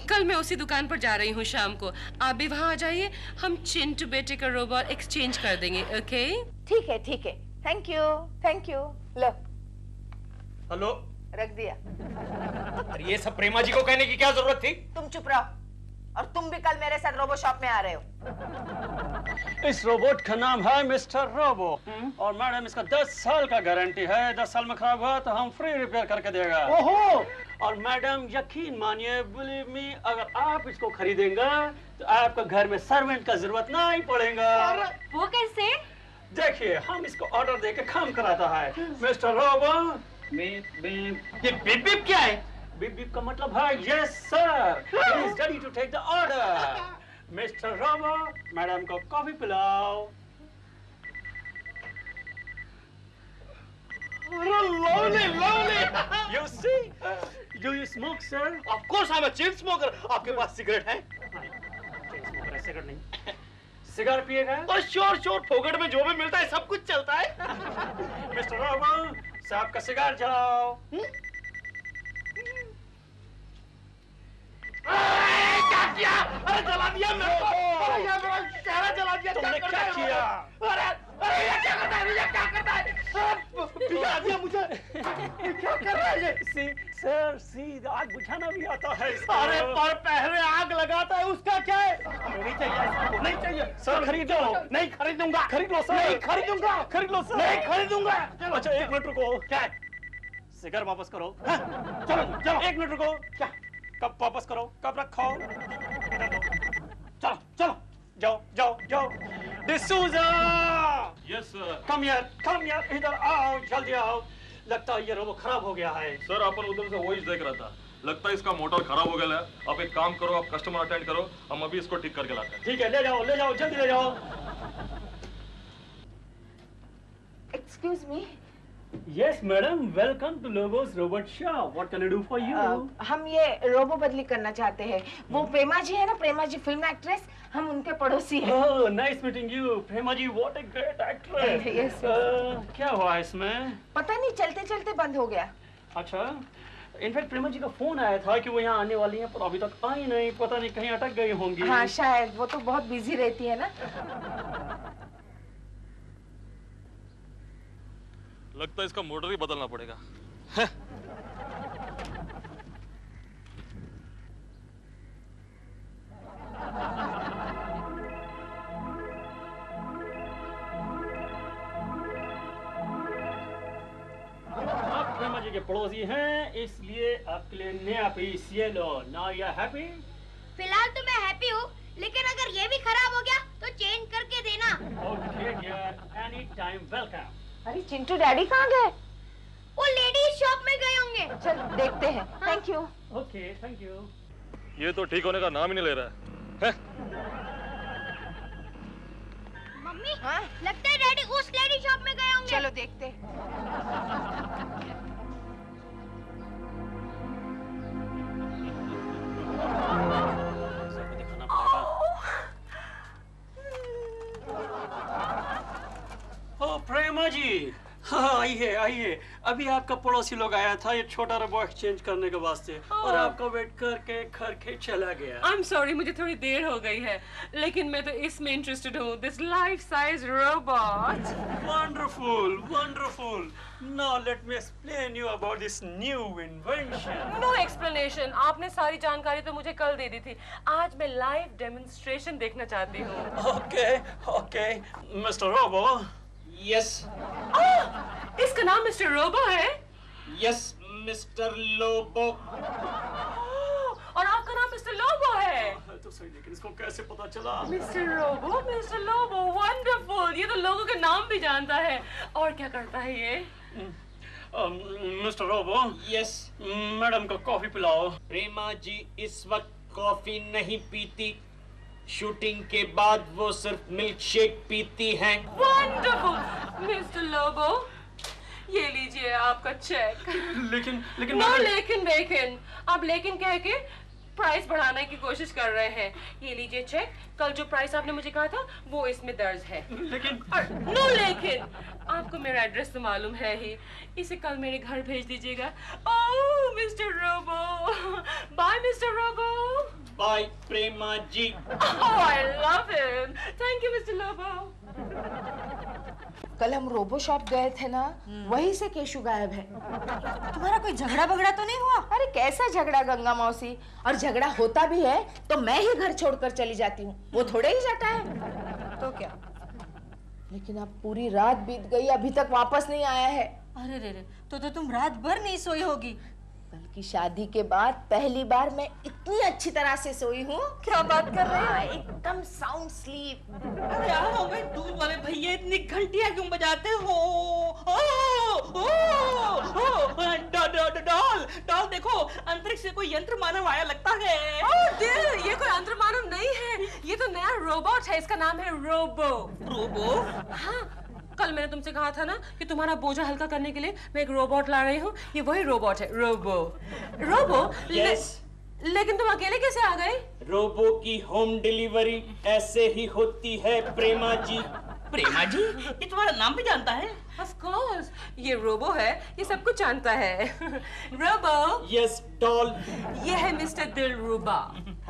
कल मैं उसी दुकान पर जा रही हूँ शाम को, आप भी वहाँ आ जाइए, हम चिंटू बेटे का रोबोट एक्सचेंज कर देंगे, ओके? ठीक है, थैंक यू। लो। हेलो। रख दिया। अरे ये सब प्रेमा जी को कहने की क्या जरूरत थी? तुम चुप रहो, और तुम भी कल मेरे साथ रोबो शॉप में आ रहे हो। इस रोबोट का नाम है मिस्टर रोबो और मैडम इसका 10 साल का गारंटी है। 10 साल में खराब हुआ तो हम फ्री रिपेयर करके देगा। ओहो! और मैडम यकीन मानिए, बिलीव मी, अगर आप इसको खरीदेंगे तो आपको घर में सर्वेंट का जरूरत नहीं पड़ेगा। वो कैसे? देखिए, हम इसको ऑर्डर देके काम कराता है। मिस्टर रोबो, ये बीप बीप क्या है? बीप बीप का मतलब है yes sir, he is ready to take the order. Mister robo, madam को कॉफी पिलाओ। Lovely. You see? Do you smoke, sir? Of course, I'm a chain smoker. आपके पास cigarette है? Chain smoker है, cigarette नहीं। Cigar पिएगा? और sure फोकट में जो भी मिलता है सब कुछ चलता है। मिस्टर रोबो, साहब का सिगार जलाओ। क्या किया? अरे जला दिया मेरे को। अरे ये मेरा चेहरा जला दिया। तुमने क्या किया? अरे ये क्या करता है? ये क्या करता है? बिगाड़ दिया मुझे। क्या कर रहा है ये? सर, आग बुझाना भी आता है। अरे पर पहले आग लगाता है, उसका क्या है? हमें नहीं चाहिए, नहीं चाहिए। सर खरीदो। नहीं खरीदूंगा। खरीद लो सर। नहीं खरीदूंगा। खरीद लो सर। नहीं खरीदूंगा। अच्छा 1 मिनट रुको। क्या है? सिगार वापस करो। चलो 1 मिनट रुको। क्या? कब वापस करो, कब रखो। चलो जाओ। D'Souza, yes sir. कम यार, इधर आओ, जल्दी आओ। लगता है ये रोबो खराब हो गया है। सर अपन उधर से वॉइस देख रहा था, लगता है इसका मोटर खराब हो गया है। आप एक काम करो, आप कस्टमर अटेंड करो, हम अभी इसको ठीक करके लाते हैं। ठीक है, ले जाओ, जल्दी ले जाओ। Excuse me. Yes madam, welcome to Lobos robot shop. What can I do for you? हम ये रोबो बदली करना चाहते हैं। वो प्रेमा जी है ना, प्रेमा जी फिल्म एक्ट्रेस, हम उनके पड़ोसी हैं। Oh, nice meeting you. Prema ji, what a great actress. Yes, क्या हुआ इसमें? पता नहीं, चलते चलते बंद हो गया। अच्छा, इनफैक्ट प्रेमा जी का फोन आया था कि वो यहाँ आने वाली हैं, पर अभी तक आई नहीं, पता नहीं कहीं अटक गई होंगी। हाँ शायद, वो तो बहुत बिजी रहती है ना। लगता है इसका मोटर ही बदलना पड़ेगा। आप प्रेमा जी के पड़ोसी हैं, इसलिए आपके लिए नया पीस ये लो। Now you are happy? फिलहाल तो मैं हैप्पी हूँ, लेकिन अगर ये भी खराब हो गया तो चेंज करके देना। Okay dear, any time welcome. अरे चिंटू डैडी कहाँ गए? वो लेडीज शॉप में गए होंगे। चल देखते हैं। Thank you. Okay thank you. ये तो ठीक होने का नाम ही नहीं ले रहा है। मम्मी, लगता है डैडी उस लेडी शॉप में गए होंगे। चलो देखते। सबको दिखाना पड़ेगा। ओ प्रेमा जी, हाँ आइए आइए। अभी आपका पड़ोसी लोग आया था ये छोटा रोबोट एक्सचेंज करने के वास्ते, और आपका वेट करके करके चला गया। I'm sorry, मुझे थोड़ी देर हो गई है, लेकिन मैं तो इसमें इंटरेस्टेड हूँ, this life size robot. Wonderful, wonderful. Now let me explain you about this new invention. No explanation. आपने सारी जानकारी तो मुझे कल दे दी थी, आज मैं लाइव डेमोन्स्ट्रेशन देखना चाहती हूँ। Okay, okay, Mr. Robo. Yes इसका नाम मिस्टर रोबो है? Yes mister Lobo. और आपका नाम मिस्टर लोबो है? तो सही, लेकिन इसको कैसे पता चला? Mister Lobo, wonderful. ये तो लोगों के नाम भी जानता है। और क्या करता है ये? Mister robo. यस मैडम को कॉफी पिलाओ। प्रेमा जी इस वक्त कॉफी नहीं पीती, शूटिंग के बाद वो सिर्फ मिल्क शेक पीती हैं। वंडरफुल मिस्टर लोबो, ये लीजिए आपका चेक। लेकिन नो लेकिन आप लेकिन कह के प्राइस बढ़ाने की कोशिश कर रहे हैं। ये लीजिए चेक, कल जो प्राइस आपने मुझे कहा था वो इसमें दर्ज है। नो लेकिन आपको मेरा एड्रेस तो मालूम है ही, इसे कल मेरे घर भेज दीजिएगा। Oh mister Robo, bye mister Robo. Bye Prema ji. Oh, I love him. Thank you, Mr. Lobo. कल हम रोबो शॉप गए थे ना, वहीं से केशु गायब है। तुम्हारा कोई झगड़ा बगड़ा तो नहीं हुआ? अरे कैसा झगड़ा गंगा मौसी, और झगड़ा होता भी है तो मैं ही घर छोड़कर चली जाती हूँ, वो थोड़े ही जाता है। तो क्या? लेकिन अब पूरी रात बीत गई, अभी तक वापस नहीं आया है। अरे रे, तो तुम रात भर नहीं सोई होगी। कल की शादी के बाद पहली बार मैं इतनी अच्छी तरह से सोई हूँ। क्या बात कर रहे हो? एकदम साउंड स्लीप। अरे आओ भाई, दूध वाले भैया इतनी घंटियां क्यों बजाते हो? डॉल देखो, अंतरिक्ष से कोई यंत्र मानव आया लगता है। दिल, ये कोई यंत्र मानव नहीं है, ये तो नया रोबोट है, इसका नाम है रोबो। रोबो? हाँ, कल मैंने तुमसे कहा था ना कि तुम्हारा बोझा हल्का करने के लिए मैं एक रोबोट ला रही हूँ, ये वही रोबोट है, रोबो। यस। लेकिन तुम अकेले कैसे आ गए? रोबो की होम डिलीवरी ऐसे ही होती है प्रेमा जी। प्रेमा जी, ये तुम्हारा नाम भी जानता है? Of course, ये रोबो है, ये सब कुछ जानता है। रोबो। Yes doll. ये है mister Dilruba.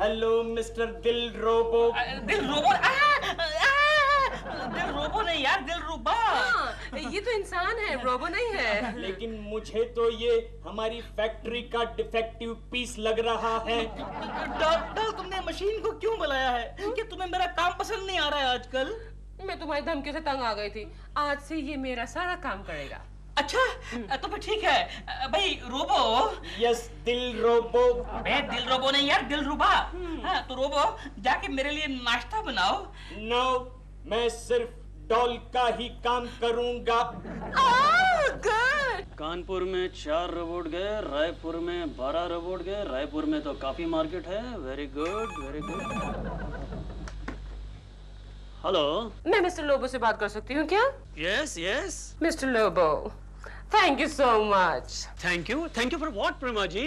Hello mister Dilrobo. Dilrobo? दिल रोबो नहीं यार, दिलरुबा। हाँ, ये तो इंसान है, रोबो नहीं है। लेकिन मुझे तो ये हमारी फैक्ट्री का डिफेक्टिव पीस लग रहा है। डॉक्टर, तुमने मशीन को क्यों बुलाया है? कि तुम्हें मेरा काम पसंद नहीं आ रहा है आजकल? मैं तुम्हारी धमकी से तंग आ गई थी, आज से ये मेरा सारा काम करेगा। अच्छा, तो फिर ठीक है भाई। रोबो। यस दिल रोबो। मैं दिल रोबो नहीं यार, दिलरुबा। हाँ, तो रोबो जाके मेरे लिए नाश्ता बनाओ। नो, मैं सिर्फ डॉल का ही काम करूंगा। कानपुर में 4 रोबोट गए, रायपुर में 12 रोबोट गए। रायपुर में तो काफी मार्केट है। Very good, very good. Hello, मैं मिस्टर लोबो से बात कर सकती हूँ क्या? Yes yes. Mister Lobo, thank you so much. Thank you for what Prema ji?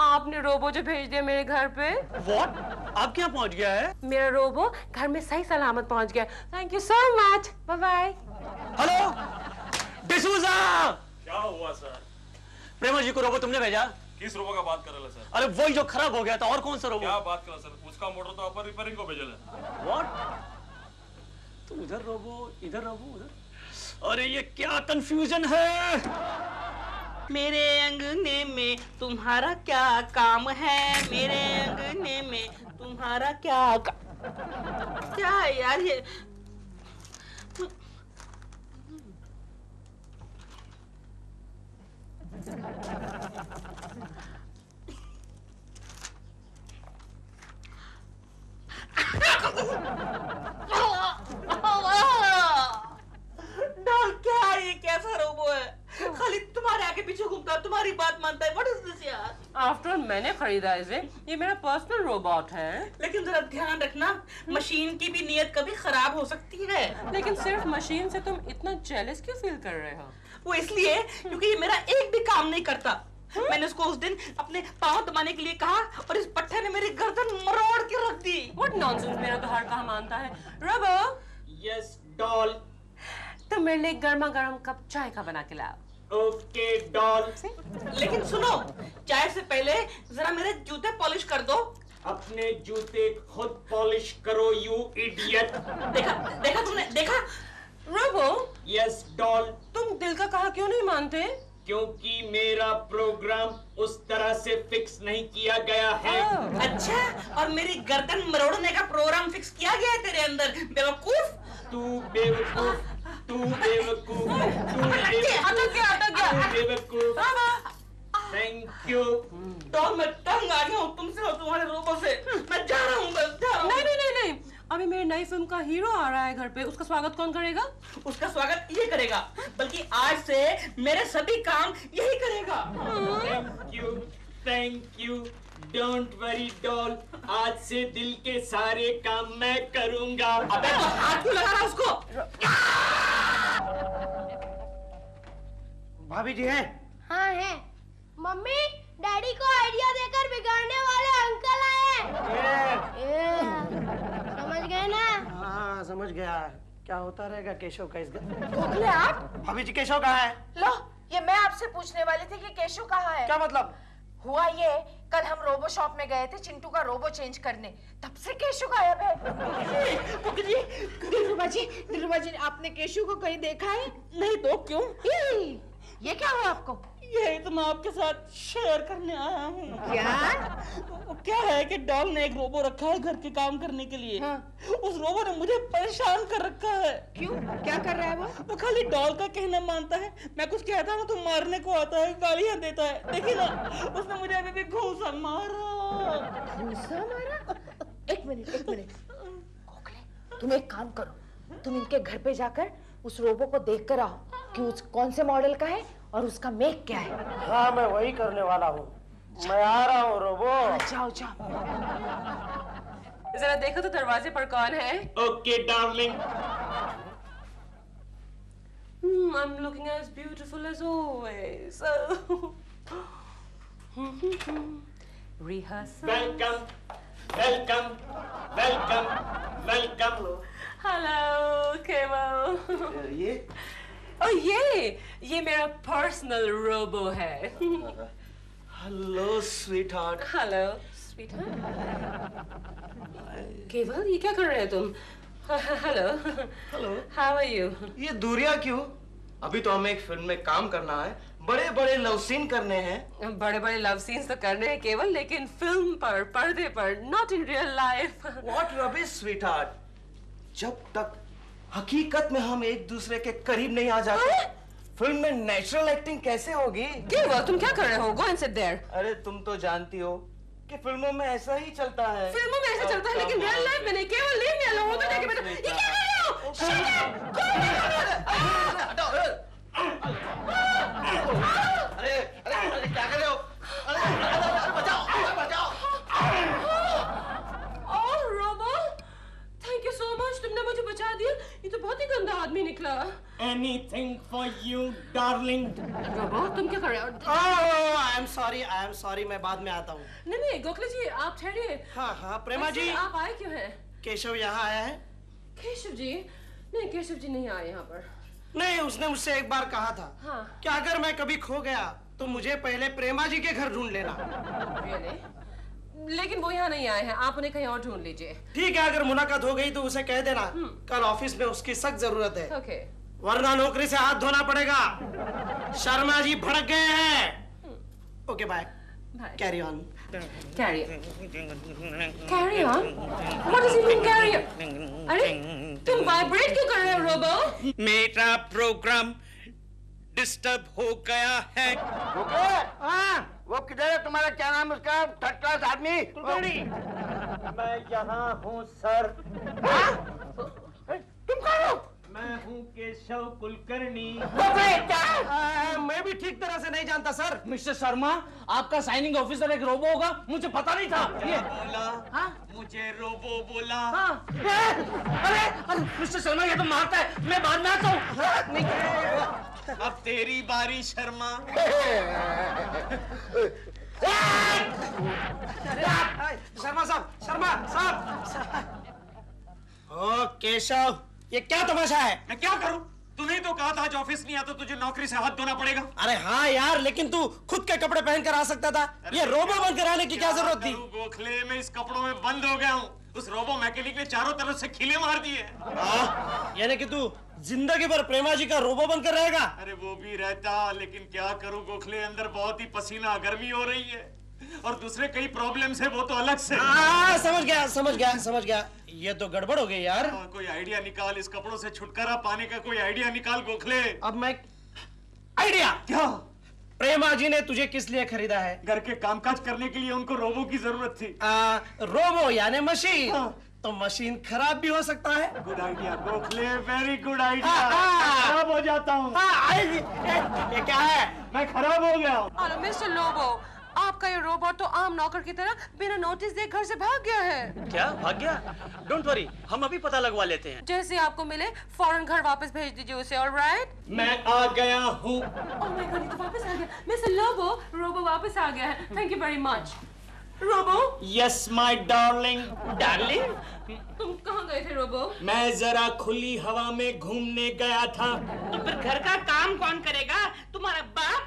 आपने रोबो जो भेज दिया मेरे घर पे। व्हाट? आप क्या पहुंच गया है? मेरा रोबो घर में सही सलामत पहुंच गया। Thank you so much, bye bye. Hello D'Souza. क्या हुआ सर? प्रेमा जी को रोबो तुमने भेजा? किस रोबो का बात कर रहे सर? अरे वही जो खराब हो गया था, और कौन सा रोबो? क्या बात कर रहे सर, उसका मोटर तो अपन रिपेयरिंग को भेजल है। व्हाट? तो उधर रोबो इधर रोबो उधर, अरे ये क्या कंफ्यूजन है। मेरे अंगने में तुम्हारा क्या काम है, मेरे अंगने में तुम्हारा क्या है यार ये? डॉल क्या है ये? कैसा रोबो है? खाली तुम्हारे आगे पीछे घूमता है, तुम्हारी बात मानता है। What is this यार? आफ्टर मैंने खरीदा इसे, ये मेरा पर्सनल रोबोट है। लेकिन जरा ध्यान रखना, मशीन की भी नीयत कभी खराब हो सकती है। लेकिन सिर्फ मशीन से तुम इतना जेलस क्यों फील कर रहे हो? वो इसलिए क्योंकि ये मेरा एक भी काम नहीं करता। मैंने उसको उस दिन अपने पाँव दबाने के लिए कहा और इस पट्टे ने मेरी गर्दन मरोड़ के रख दी। What nonsense, मेरा तो हर कहा मानता है। रोबो। Yes, doll. तुम मेरे लिए गर्मा गर्म कप चाय का बना के लाओ। Okay doll. लेकिन सुनो, चाय से पहले जरा मेरे जूते पॉलिश कर दो। अपने जूते खुद पॉलिश करो यू इडियट। देखा तुमने देखा? रोबो। Yes doll. तुम दिल का कहा क्यों नहीं मानते? क्योंकि मेरा प्रोग्राम उस तरह से फिक्स नहीं किया गया है। अच्छा, और मेरी गर्दन मरोड़ने का प्रोग्राम फिक्स किया गया है तेरे अंदर, बेवकूफ। तू बेवकूफ, तू बेवकूफ, तू बेवकूफ। Thank you. तो मैं तंग आ गया हूँ तुमसे और तुम्हारे रोबो से। मैं जा रहा हूँ, बस जा रहा हूँ। नहीं, अभी मेरी नई फिल्म का हीरो आ रहा है घर पे, उसका स्वागत कौन करेगा? उसका स्वागत ये करेगा, बल्कि आज से मेरे सभी काम यही करेगा। Thank you, don't worry doll, आज से दिल के सारे काम मैं करूंगा। अबे तो हाथ क्यों लगा रहा उसको? भाभी जी हैं? हाँ है। मम्मी, डैडी को आइडिया देकर बिगाड़ने वाले अंकल आए। समझ गए ना? हाँ समझ गया। क्या होता रहेगा केशव का इस गोखले आप? भाभी जी केशव कहाँ है? लो, ये मैं आपसे पूछने वाली थी कि केशव कहाँ है। क्या मतलब? हुआ ये, कल हम रोबो शॉप में गए थे चिंटू का रोबो चेंज करने, तब से केशव गायब है। दिलरुबा जी, आपने केशव को कहीं देखा है? नहीं तो क्यों? ये क्या हुआ आपको? यही तो मैं आपके साथ शेयर करने आया हूँ। क्या है कि डॉल ने एक रोबो रखा है घर के काम करने के लिए। हाँ। उस रोबो ने मुझे परेशान कर रखा है। क्यों? क्या कर रहा है वो? वो खाली डॉल का कहना मानता है। मैं कुछ कहता हूँ तो मारने को आता है, गालियाँ देता है। देखिए ना, उसने मुझे अभी भी घूंसा मारा। घूंसा मारा? एक मिनट। गोखले, तुम एक काम करो, तुम इनके घर पे जाकर उस रोबो को देख कर आओ कि उस कौन से मॉडल का है और उसका मेक क्या है। हाँ मैं वही करने वाला हूँ, मैं आ रहा हूँ रोबो। जाओ। जरा देखो तो दरवाजे पर कौन है। Okay darling. I'm looking as beautiful as always. Rehearsal. Welcome. Hello, Kemal. ये मेरा पर्सनल रोबो है। Hello sweetheart. Hello sweetheart. Keval, ये क्या कर रहे हो तुम? हेलो। How are you? ये दूरियां क्यों? अभी तो हमें एक फिल्म में काम करना है, बड़े लव सीन करने हैं। बड़े लव सीन्स तो करने हैं केवल, लेकिन फिल्म पर, पर्दे पर, not in real life. What rubbish sweetheart, जब तक हकीकत में हम एक दूसरे के करीब नहीं आ जाते, फिल्म में नेचुरल एक्टिंग कैसे होगी? केवल, तुम क्या कर रहे हो? Go and sit there. अरे तुम तो जानती हो कि फिल्मों में ऐसा ही चलता है। फिल्मों में ऐसा चलता है, लेकिन रियल लाइफ में नहीं। केवल लीव मी अलोन। तो जाके बैठो। ये क्या कर रहे हो? Shut up! अरे क्या कर रहे हो? अरे बचाओ! Oh, robo, thank you so much, तुमने मुझे बचा दिया। ये तो बहुत ही गंदा आदमी निकला। Anything for you, darling. Robo, तुम क्या कर रहे हो? I am sorry, मैं बाद में आता हूँ। नहीं, गोखले जी, आप ठहरिए। हाँ, प्रेमा जी। आप आए क्यों हैं? केशव यहाँ आया है? केशव जी? नहीं, केशव जी नहीं आए यहाँ पर। नहीं, उसने मुझसे एक बार कहा था कि अगर मैं कभी खो गया तो मुझे पहले प्रेमा जी के घर ढूंढ लेना। लेकिन वो यहाँ नहीं आए हैं, आप उन्हें कहीं और ढूंढ लीजिए। ठीक है, अगर मुलाकात हो गई तो उसे कह देना कल ऑफिस में उसकी सख्त जरूरत है। ओके। वरना नौकरी से हाथ धोना पड़ेगा। शर्मा जी भड़क गए हैं। Okay bye. Carry on. Carry on? What does it mean carry on? अरे तुम वाइब्रेट क्यों कर रहे हो रोबो? मेरा प्रोग्राम डिस्टर्ब हो गया है। वो किधर है तुम्हारा, क्या नाम उसका, थर्ड क्लास आदमी? मैं यहाँ हूँ सर। तुम कौन हो? मैं हूँ केशव कुलकर्णी। मैं भी ठीक तरह से नहीं जानता सर। मिस्टर शर्मा, आपका साइनिंग ऑफिसर एक रोबो होगा, मुझे पता नहीं था। ये बोला, मुझे रोबो बोला। अरे मिस्टर शर्मा, ये तो मारता है, मैं बाद में आता हूँ। अब तेरी बारी शर्मा। शर्मा साहब, शर्मा साहब। ओ केशव, ये क्या तमाशा है? मैं क्या करूं? तूने तो कहा था आज ऑफिस नहीं आता तुझे नौकरी से हाथ धोना पड़ेगा। अरे हाँ यार, लेकिन तू खुद के कपड़े पहनकर आ सकता था। ये रोबो बंद कराने की क्या जरूरत थी? गोखले में इस कपड़ों में बंद हो गया हूँ। उस रोबो मैकेनिक ने चारों तरफ से खिले मार दिए। यानी कि तू जिंदगी भर प्रेमा जी का रोबो बनकर रहेगा? अरे वो भी रहता, लेकिन क्या करूं गोखले, अंदर बहुत ही पसीना गर्मी हो रही है और दूसरे कई प्रॉब्लम्स है, वो तो अलग से। समझ गया। ये तो गड़बड़ हो गई यार। कोई आइडिया निकाल, इस कपड़ों से छुटकारा पाने का कोई आइडिया निकाल गोखले। अब मैं आइडिया क्या? प्रेमा जी ने तुझे किस लिए खरीदा है? घर के कामकाज करने के लिए उनको रोबो की जरूरत थी। रोबो यानी मशीन। तो मशीन खराब भी हो सकता है। Good idea Gokhale, very good idea. खराब हो जाता हूँ। ये क्या है? मैं खराब हो गया हूँ। मिस्टर लोबो, आपका ये रोबोट तो आम नौकर की तरह बिना नोटिस दे घर से भाग गया है। क्या भाग गया? डोंट वरी, हम अभी पता लगवा लेते हैं। जैसे आपको मिले फौरन घर वापस भेज दीजिए उसे। ऑलराइट? मैं आ गया हूँ। ओह माय गॉड, तो वापस आ गया। मिस्टर लोबो, रोबो वापस आ गया है। Thank you very much. Robo? Yes my darling. Darling? तुम कहाँ गए थे रोबो? मैं जरा खुली हवा में घूमने गया था। तो फिर घर का काम कौन करेगा? तुम्हारा बाप?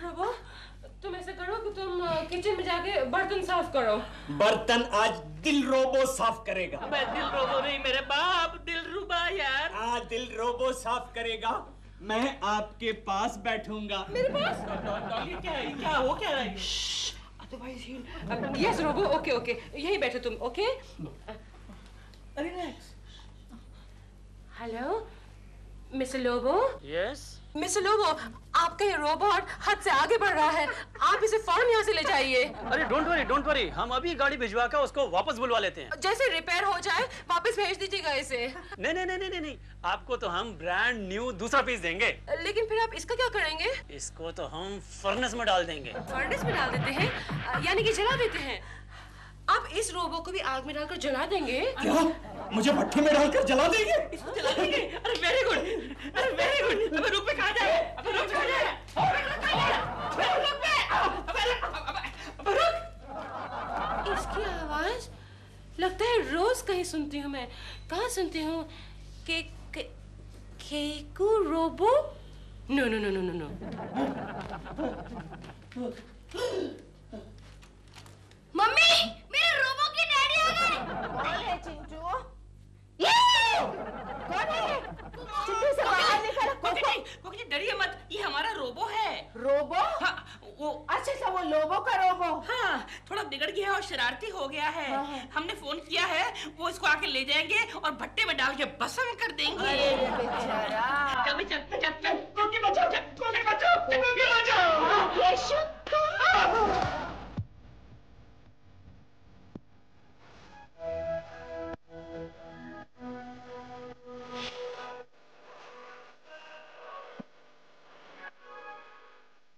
रोबो, तुम ऐसा करो कि तुम किचन में जाके बर्तन साफ करो। बर्तन आज दिल रोबो साफ करेगा। मैं दिल रोबो नहीं, मेरे बाप दिल रुबा यार। हाँ, दिल रोबो साफ करेगा। मैं आपके पास बैठूंगा। मेरे पास? क्या हो क्या रहा है? यस रोबो, ओके, यही बैठो तुम। Okay, relax. Hello mister Lobo. Yes mister Lobo, आपका ये रोबोट हद से आगे बढ़ रहा है। आप इसे फौरन यहाँ से ले जाइए। अरे डोंट वरी, हम अभी गाड़ी भिजवा कर उसको वापस बुलवा लेते हैं। जैसे रिपेयर हो जाए वापस भेज दीजिएगा इसे। नहीं, आपको तो हम ब्रांड न्यू दूसरा पीस देंगे। लेकिन फिर आप इसका क्या करेंगे? इसको तो हम फर्नेस में डाल देंगे। फर्नेस में डाल देते हैं? यानी कि जला देते हैं? आप इस रोबो को भी आग में डालकर जला देंगे? क्या? मुझे भट्टी में डालकर जला देंगे? इसको जला देंगे? अरे वेरी गुड। अबे रुक पे कहाँ जाए? अबे रुक कहाँ जाए? इसकी आवाज लगता है रोज कहीं सुनती हूँ मैं। कहाँ सुनती हूँ? केकू रोबो? नो। मम्मी, मेरे रोबो के डैडी आ गए। कौन है चिंटू? कौन है? चिंटू से बाहर निकल। कोकी डरिए मत, ये हमारा रोबो है। रोबो? हाँ, वो अच्छा, वो लोबो का रोबो। हाँ, थोड़ा बिगड़ गया है और शरारती हो गया है। हमने फोन किया है, वो इसको आके ले जाएंगे और भट्टे में डाल के भस्म कर देंगे। अरे बेचारा,